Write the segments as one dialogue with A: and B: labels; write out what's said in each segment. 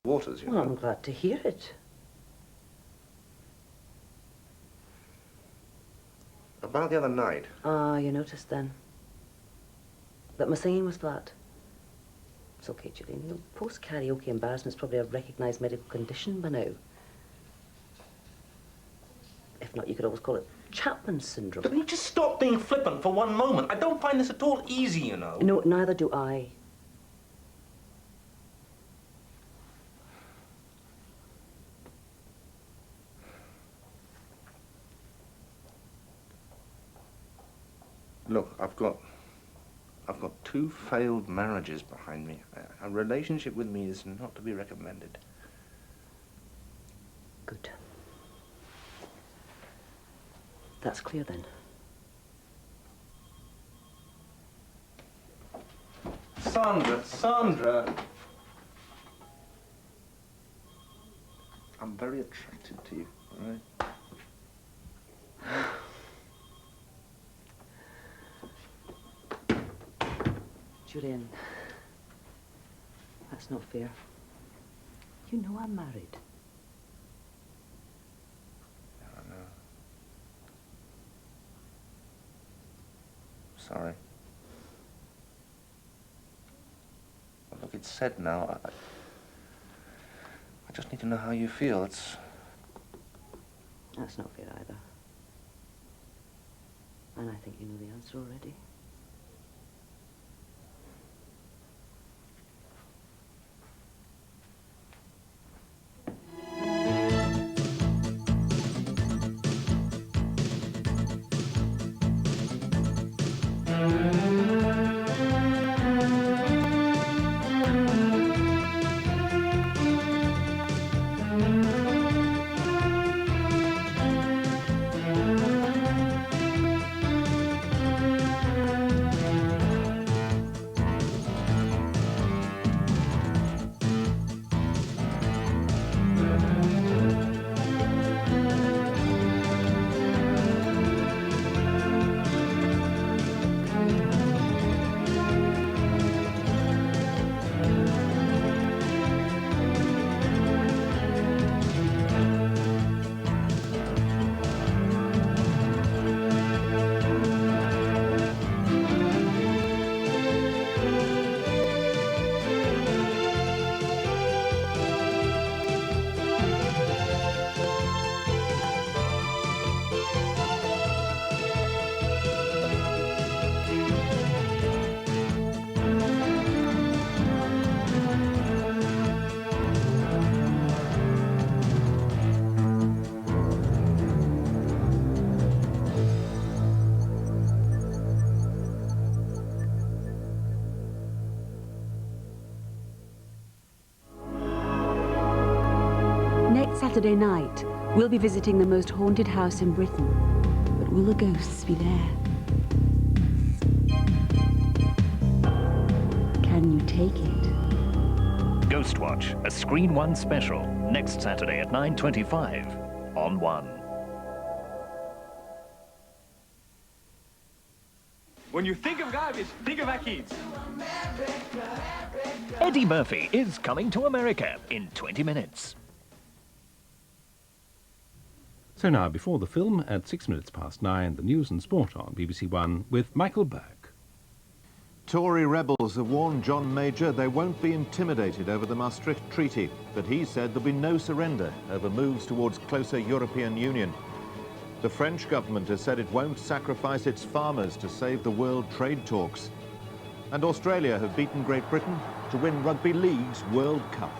A: waters, you know.
B: Well, I'm glad to hear it.
A: About the other night.
B: Ah, you noticed then. That my singing was flat. It's okay, Julian. You know, post-karaoke embarrassment's probably a recognised medical condition by now. If not, you could always call it Chapman syndrome.
C: Can you just stop being flippant for one moment? I don't find this at all easy, you know.
B: No, neither do I.
A: Look, I've got 2 failed marriages behind me. A relationship with me is not to be recommended.
B: Good. That's clear then.
A: Sandra. I'm very attracted to you, all right?
B: Julian, that's not fair. You know I'm married.
A: I know. Sorry. Well, look, it's said now. I just need to know how you feel.
B: That's not fair either. And I think you know the answer already.
D: Saturday night, we'll be visiting the most haunted house in Britain. But will the ghosts be there? Can you take it?
E: Ghostwatch, a Screen 1 special, next Saturday at 9:25 on 1.
F: When you think of garbage, think of our kids.
E: Eddie Murphy is coming to America in 20 minutes.
G: So now, before the film, at 9:06, the news and sport on BBC One with Michael Burke.
H: Tory rebels have warned John Major they won't be intimidated over the Maastricht Treaty, but he said there'll be no surrender over moves towards closer European Union. The French government has said it won't sacrifice its farmers to save the world trade talks. And Australia have beaten Great Britain to win Rugby League's World Cup.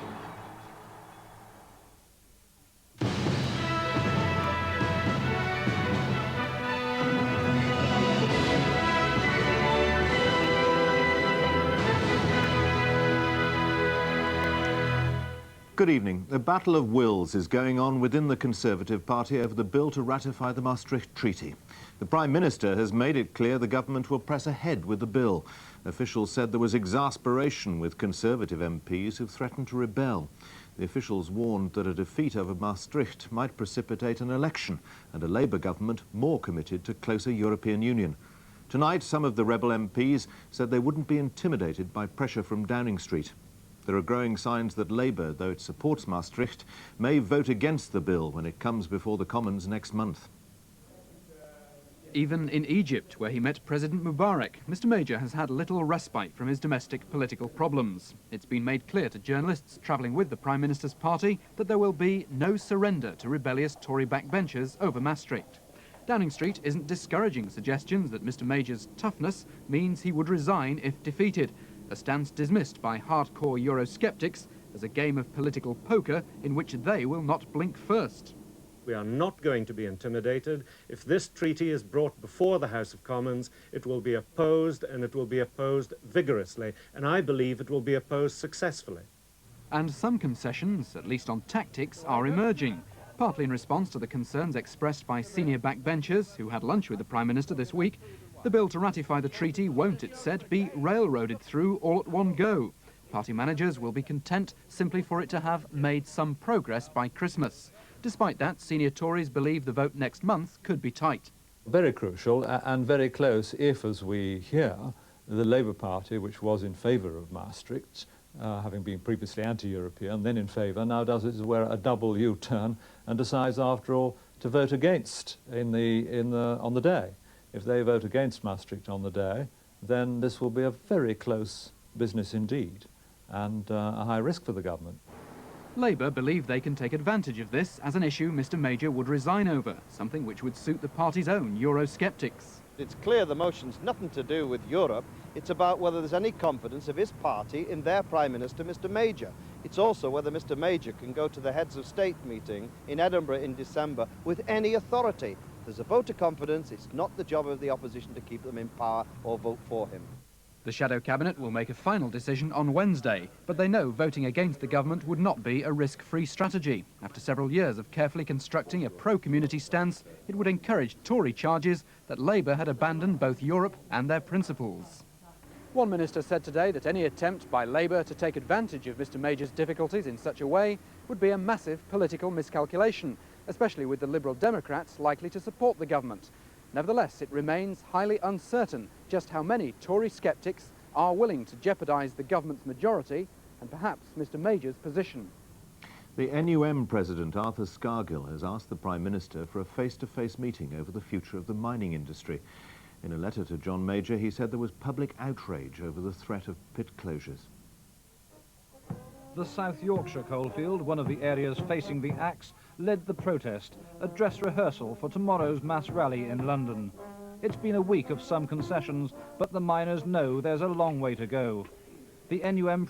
H: Good evening. The battle of wills is going on within the Conservative Party over the bill to ratify the Maastricht Treaty. The Prime Minister has made it clear the government will press ahead with the bill. Officials said there was exasperation with Conservative MPs who threatened to rebel. The officials warned that a defeat over Maastricht might precipitate an election and a Labour government more committed to closer European Union. Tonight, some of the rebel MPs said they wouldn't be intimidated by pressure from Downing Street. There are growing signs that Labour, though it supports Maastricht, may vote against the bill when it comes before the Commons next month.
I: Even in Egypt, where he met President Mubarak, Mr Major has had little respite from his domestic political problems. It's been made clear to journalists travelling with the Prime Minister's party that there will be no surrender to rebellious Tory backbenchers over Maastricht. Downing Street isn't discouraging suggestions that Mr Major's toughness means he would resign if defeated, a stance dismissed by hardcore Eurosceptics as a game of political poker in which they will not blink first.
J: We are not going to be intimidated. If this treaty is brought before the House of Commons, it will be opposed, and it will be opposed vigorously, and I believe it will be opposed successfully.
I: And some concessions, at least on tactics, are emerging, partly in response to the concerns expressed by senior backbenchers who had lunch with the Prime Minister this week. The bill to ratify the treaty won't, it said, be railroaded through all at one go. Party managers will be content simply for it to have made some progress by Christmas. Despite that, senior Tories believe the vote next month could be tight.
K: Very crucial and very close if, as we hear, the Labour Party, which was in favour of Maastricht, having been previously anti-European, then in favour, now does a double U-turn and decides, after all, to vote against on the day. If they vote against Maastricht on the day, then this will be a very close business indeed, and a high risk for the government.
I: Labour believe they can take advantage of this as an issue Mr Major would resign over, something which would suit the party's own Eurosceptics.
L: It's clear the motion's nothing to do with Europe. It's about whether there's any confidence of his party in their Prime Minister, Mr Major. It's also whether Mr Major can go to the Heads of State meeting in Edinburgh in December with any authority. If there's a vote of confidence, it's not the job of the opposition to keep them in power or vote for him.
I: The Shadow Cabinet will make a final decision on Wednesday, but they know voting against the government would not be a risk-free strategy. After several years of carefully constructing a pro-community stance, it would encourage Tory charges that Labour had abandoned both Europe and their principles. One minister said today that any attempt by Labour to take advantage of Mr Major's difficulties in such a way would be a massive political miscalculation, especially with the Liberal Democrats likely to support the government. Nevertheless, it remains highly uncertain just how many Tory sceptics are willing to jeopardise the government's majority and perhaps Mr Major's position.
H: The NUM President, Arthur Scargill, has asked the Prime Minister for a face-to-face meeting over the future of the mining industry. In a letter to John Major, he said there was public outrage over the threat of pit closures.
M: The South Yorkshire coalfield, one of the areas facing the axe, led the protest, a dress rehearsal for tomorrow's mass rally in London. It's been a week of some concessions, but the miners know there's a long way to go. The NUM